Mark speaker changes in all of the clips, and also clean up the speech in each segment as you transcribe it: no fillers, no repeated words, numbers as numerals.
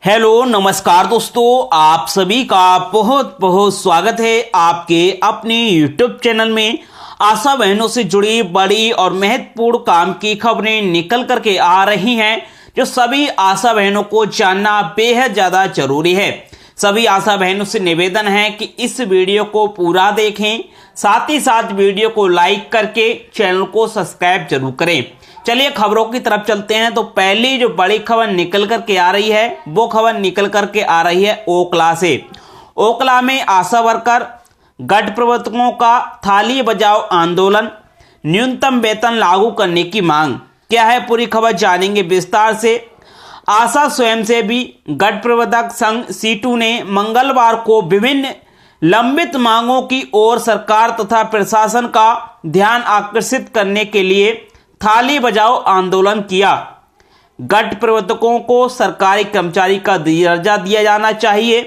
Speaker 1: Hello नमस्कार दोस्तों, आप सभी का बहुत बहुत स्वागत है आपके अपने YouTube चैनल में। आशा बहनों से जुड़ी बड़ी और महत्वपूर्ण काम की खबरें निकल करके आ रही हैं जो सभी आशा बहनों को जानना बेहद ज़्यादा जरूरी है। सभी आशा बहनों से निवेदन है कि इस वीडियो को पूरा देखें, साथ ही साथ वीडियो को लाइक करके चैनल को सब्सक्राइब जरूर करें। चलिए खबरों की तरफ चलते हैं। तो पहली जो बड़ी खबर निकल करके आ रही है वो खबर निकल करके आ रही है ओखला से। ओखला में आशा वर्कर गठ प्रवर्तकों का थाली बजाओ आंदोलन, न्यूनतम वेतन लागू करने की मांग। क्या है पूरी खबर जानेंगे विस्तार से। आशा स्वयंसेवी गठ प्रवर्तक संघ सीटू ने मंगलवार को विभिन्न लंबित मांगों की ओर सरकार तथा प्रशासन का ध्यान आकर्षित करने के लिए थाली बजाओ आंदोलन किया। गठ प्रवर्तकों को सरकारी कर्मचारी का दर्जा दिया जाना चाहिए।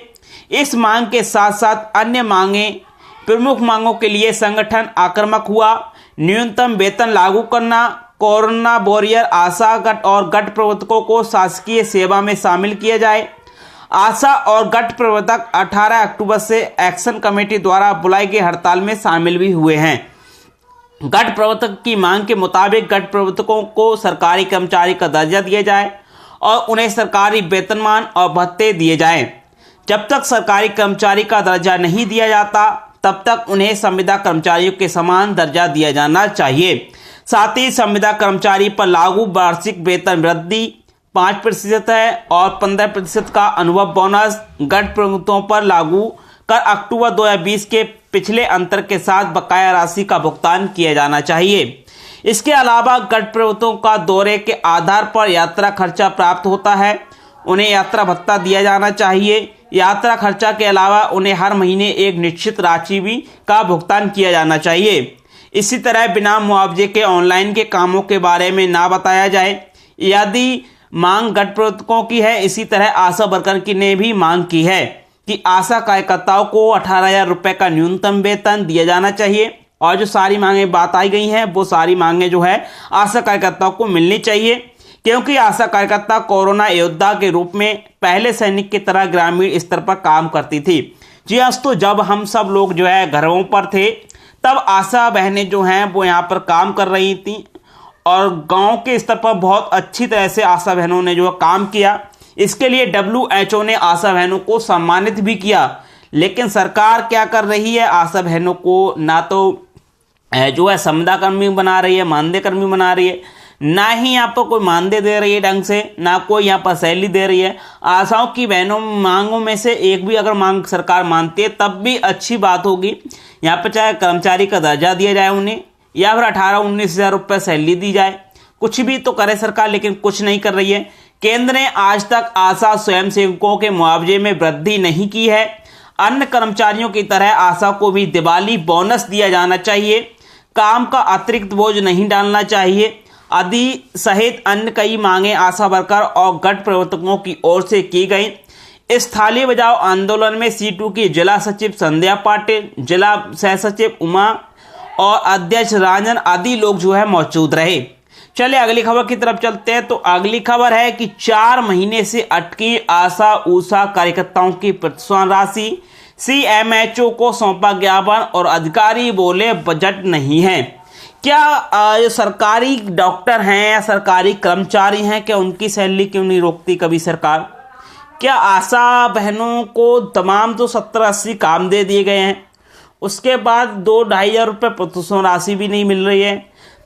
Speaker 1: इस मांग के साथ साथ अन्य प्रमुख मांगों के लिए संगठन आक्रामक हुआ। न्यूनतम वेतन लागू करना, कोरोना वॉरियर आशा गठ और गठ प्रवर्तकों को शासकीय सेवा में शामिल किया जाए। आशा और गठ प्रवर्तक 18 अक्टूबर से एक्शन कमेटी द्वारा बुलाई गई हड़ताल में शामिल भी हुए हैं। गठ प्रवर्तक की मांग के मुताबिक गठ प्रवर्तकों को सरकारी कर्मचारी का दर्जा दिया जाए और उन्हें सरकारी वेतनमान और भत्ते दिए जाएं। जब तक सरकारी कर्मचारी का दर्जा नहीं दिया जाता तब तक उन्हें संविदा कर्मचारियों के समान दर्जा दिया जाना चाहिए। साथ ही संविदा कर्मचारी पर लागू वार्षिक वेतन वृद्धि 5% है और 15% का अनुभव बोनस गठ प्रवर्तकों पर लागू कर अक्टूबर 2020 के पिछले अंतर के साथ बकाया राशि का भुगतान किया जाना चाहिए। इसके अलावा गठ प्रवर्तकों का दौरे के आधार पर यात्रा खर्चा प्राप्त होता है, उन्हें यात्रा भत्ता दिया जाना चाहिए। यात्रा खर्चा के अलावा उन्हें हर महीने एक निश्चित राशि भी का भुगतान किया जाना चाहिए। इसी तरह बिना मुआवजे के ऑनलाइन के कामों के बारे में ना बताया जाए। यदि मांग गठ प्रवर्तकों की है, इसी तरह आशा वर्कर की ने भी मांग की है कि आशा कार्यकर्ताओं को 18,000 रुपये का न्यूनतम वेतन दिया जाना चाहिए। और जो सारी मांगें बात आई गई हैं वो सारी मांगें जो है आशा कार्यकर्ताओं को मिलनी चाहिए, क्योंकि आशा कार्यकर्ता कोरोना योद्धा के रूप में पहले सैनिक की तरह ग्रामीण स्तर पर काम करती थी। जी हाँ, तो जब हम सब लोग जो है घरों पर थे तब आशा बहनें जो हैं वो यहाँ पर काम कर रही थी और गाँव के स्तर पर बहुत अच्छी तरह से आशा बहनों ने जो काम किया। इसके लिए WHO ने आशा बहनों को सम्मानित भी किया। लेकिन सरकार क्या कर रही है, आशा बहनों को ना तो जो है संविदा कर्मी बना रही है, मानदेय कर्मी बना रही है, ना ही यहाँ पर कोई मानदेय दे रही है ढंग से, ना कोई यहाँ पर सैलरी दे रही है। आशाओं की बहनों मांगों में से एक भी अगर मांग सरकार मानती है तब भी अच्छी बात होगी। यहाँ पर चाहे कर्मचारी का दर्जा दिया जाए उन्हें, या फिर 18-19 हज़ार रुपये सैलरी दी जाए, कुछ भी तो करे सरकार, लेकिन कुछ नहीं कर रही है। केंद्र ने आज तक आशा स्वयंसेवकों के मुआवजे में वृद्धि नहीं की है। अन्य कर्मचारियों की तरह आशा को भी दिवाली बोनस दिया जाना चाहिए। काम का अतिरिक्त बोझ नहीं डालना चाहिए आदि सहित अन्य कई मांगे आशा वर्कर और गठ प्रवर्तकों की ओर से की गई। इस थाली बजाओ आंदोलन में सीटू की जिला सचिव संध्या पाटिल, जिला सह सचिव उमा और अध्यक्ष राजन आदि लोग जो है मौजूद रहे। चलिए अगली खबर की तरफ चलते हैं। तो अगली खबर है कि 4 महीने से अटकी आशा ऊषा कार्यकर्ताओं की प्रोत्साहन राशि, CMHO को सौंपा ज्ञापन और अधिकारी बोले बजट नहीं है। क्या सरकारी डॉक्टर हैं या सरकारी कर्मचारी हैं, क्या उनकी सैलरी क्यों नहीं रोकती कभी सरकार? क्या आशा बहनों को तमाम तो 70-80 काम दे दिए गए हैं, उसके बाद 2-2.5 हज़ार रुपये प्रोत्साहन राशि भी नहीं मिल रही है?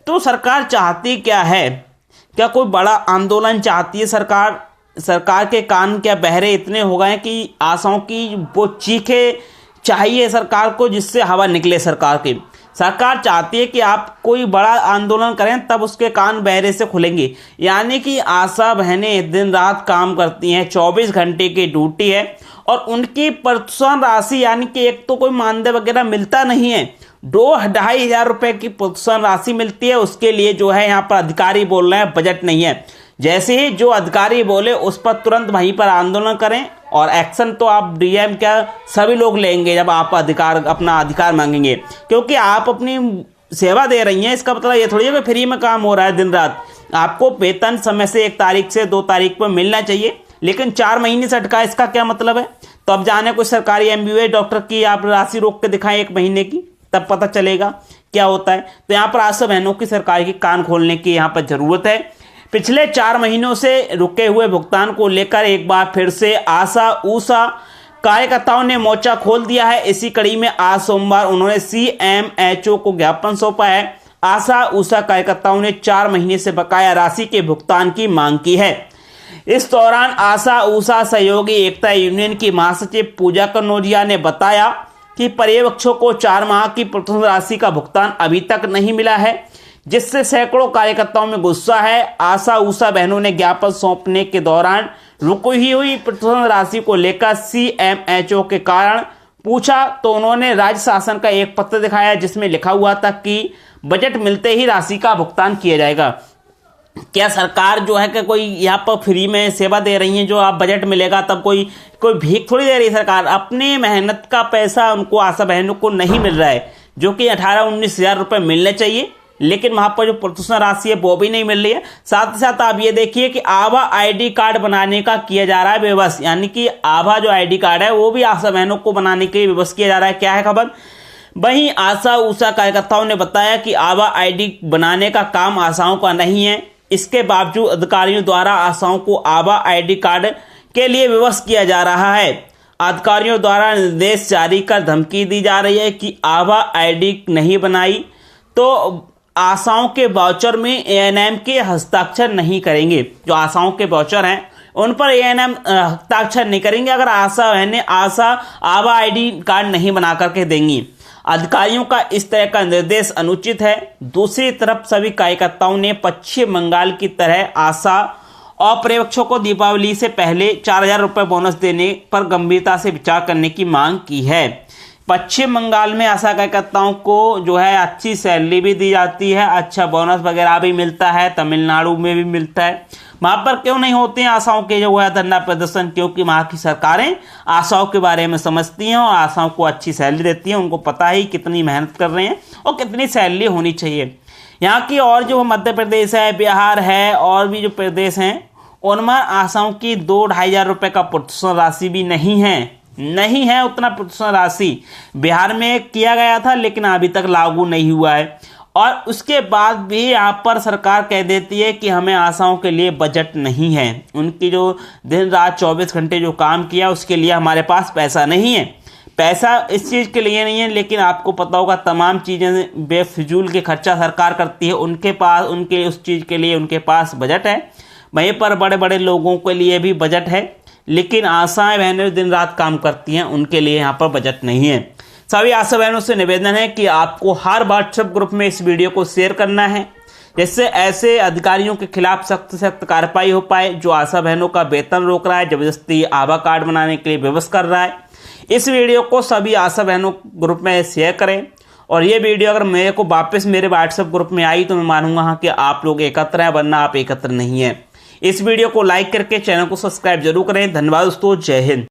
Speaker 1: तो सरकार चाहती क्या है? क्या कोई बड़ा आंदोलन चाहती है सरकार? सरकार के कान क्या बहरे इतने हो गए कि आशाओं की वो चीखे चाहिए सरकार को जिससे हवा निकले सरकार की? सरकार चाहती है कि आप कोई बड़ा आंदोलन करें तब उसके कान बहरे से खुलेंगे। यानी कि आशा बहनें दिन रात काम करती हैं, 24 घंटे की ड्यूटी है और उनकी प्रोत्साहन राशि यानी कि एक तो कोई मानदेय वगैरह मिलता नहीं है, 2-2.5 हज़ार रुपये की प्रोत्साहन राशि मिलती है। उसके लिए जो है यहाँ पर अधिकारी बोल रहे हैं बजट नहीं है। जैसे ही जो अधिकारी बोले उस पर तुरंत वहीं पर आंदोलन करें और एक्शन तो आप डीएम क्या सभी लोग लेंगे जब आप अपना अधिकार मांगेंगे, क्योंकि आप अपनी सेवा दे रही हैं। इसका मतलब ये थोड़ी है कि फ्री में काम हो रहा है दिन रात। आपको वेतन समय से 1 तारीख से 2 तारीख पर मिलना चाहिए, लेकिन 4 महीने से अटका, इसका क्या मतलब है? तो अब जाने कोई सरकारी एमबीबीएस डॉक्टर की आप राशि रोक के दिखाएं 1 महीने की, तब पता चलेगा क्या होता है। तो यहाँ पर आशा बहनों की सरकार की कान खोलने की यहाँ पर जरूरत है। पिछले 4 महीनों से रुके हुए भुगतान को लेकर एक बार फिर से आशा ऊषा कार्यकर्ताओं ने मोर्चा खोल दिया है। इसी कड़ी में आज सोमवार उन्होंने CMHO को ज्ञापन सौंपा है। आशा ऊषा कार्यकर्ताओं ने 4 महीने से बकाया राशि के भुगतान की मांग की है। इस दौरान आशा ऊषा सहयोगी एकता यूनियन की महासचिव पूजा कनौजिया ने बताया कि पर्यवेक्षकों को 4 माह की प्रथम राशि का भुगतान अभी तक नहीं मिला है, जिससे सैकड़ों कार्यकर्ताओं में गुस्सा है। आशा ऊषा बहनों ने ज्ञापन सौंपने के दौरान रुकी हुई प्रथम राशि को लेकर CMHO के कारण पूछा तो उन्होंने राज्य शासन का एक पत्र दिखाया जिसमें लिखा हुआ था कि बजट मिलते ही राशि का भुगतान किया जाएगा। क्या सरकार जो है कि कोई यहाँ पर फ्री में सेवा दे रही है, जो आप बजट मिलेगा तब कोई भीख थोड़ी दे रही है सरकार। अपनी मेहनत का पैसा उनको आशा बहनों को नहीं मिल रहा है, जो कि 18-19 हज़ार रुपये मिलने चाहिए, लेकिन वहाँ पर जो प्रोत्साहन राशि है वो भी नहीं मिल रही है। साथ ही साथ आप ये देखिए कि आभा ID कार्ड बनाने का किया जा रहा है विवश, यानी कि आभा जो ID कार्ड है वो भी आशा बहनों को बनाने के लिए विवश किया जा रहा है। क्या है खबर? वहीं आशा ऊषा कार्यकर्ताओं ने बताया कि आभा ID बनाने का काम आशाओं का नहीं है। इसके बावजूद अधिकारियों द्वारा आशाओं को आभा ID कार्ड के लिए विवश किया जा रहा है। अधिकारियों द्वारा निर्देश जारी कर धमकी दी जा रही है कि आभा ID नहीं बनाई तो आशाओं के वाउचर में ANM के हस्ताक्षर नहीं करेंगे। जो आशाओं के वाउचर हैं उन पर ANM हस्ताक्षर नहीं करेंगे अगर आशा बहनें आभा ID कार्ड नहीं बना करके देंगी। अधिकारियों का इस तरह का निर्देश अनुचित है। दूसरी तरफ सभी कार्यकर्ताओं ने पश्चिम बंगाल की तरह आशा और पर्यवेक्षकों को दीपावली से पहले 4,000 रुपये बोनस देने पर गंभीरता से विचार करने की मांग की है। पश्चिम बंगाल में आशा कार्यकर्ताओं को जो है अच्छी सैलरी भी दी जाती है, अच्छा बोनस वगैरह भी मिलता है, तमिलनाडु में भी मिलता है। वहाँ पर क्यों नहीं होते हैं आशाओं के जो है धरना प्रदर्शन? क्योंकि वहाँ की सरकारें आशाओं के बारे में समझती हैं और आशाओं को अच्छी सैलरी देती हैं। उनको पता है कितनी मेहनत कर रहे हैं और कितनी सैलरी होनी चाहिए। यहाँ की और जो मध्य प्रदेश है, बिहार है और भी जो प्रदेश हैं उनमें आशाओं की 2-2.5 हज़ार रुपये का प्रोत्साहन राशि भी नहीं है उतना प्रोत्साहन राशि बिहार में किया गया था लेकिन अभी तक लागू नहीं हुआ है। और उसके बाद भी यहाँ पर सरकार कह देती है कि हमें आशाओं के लिए बजट नहीं है। उनकी जो दिन रात 24 घंटे जो काम किया उसके लिए हमारे पास पैसा नहीं है। पैसा इस चीज़ के लिए नहीं है, लेकिन आपको पता होगा तमाम चीज़ें बेफिजूल के खर्चा सरकार करती है। उनके पास उनके उस चीज़ के लिए उनके पास बजट है। वहीं पर बड़े बड़े लोगों के लिए भी बजट है, लेकिन आशाएं बहनें दिन रात काम करती हैं, उनके लिए यहाँ पर बजट नहीं है। सभी आशा बहनों से निवेदन है कि आपको हर व्हाट्सएप ग्रुप में इस वीडियो को शेयर करना है, जिससे ऐसे अधिकारियों के खिलाफ सख्त से सख्त कार्रवाई हो पाए जो आशा बहनों का वेतन रोक रहा है, जबरदस्ती आभा कार्ड बनाने के लिए विवश कर रहा है। इस वीडियो को सभी आशा बहनों ग्रुप में शेयर करें। और ये वीडियो अगर मेरे को वापस मेरे व्हाट्सएप ग्रुप में आई तो मैं मानूंगा कि आप लोग एकत्र हैं, वरना आप एकत्र नहीं हैं। इस वीडियो को लाइक करके चैनल को सब्सक्राइब जरूर करें। धन्यवाद दोस्तों, जय हिंद।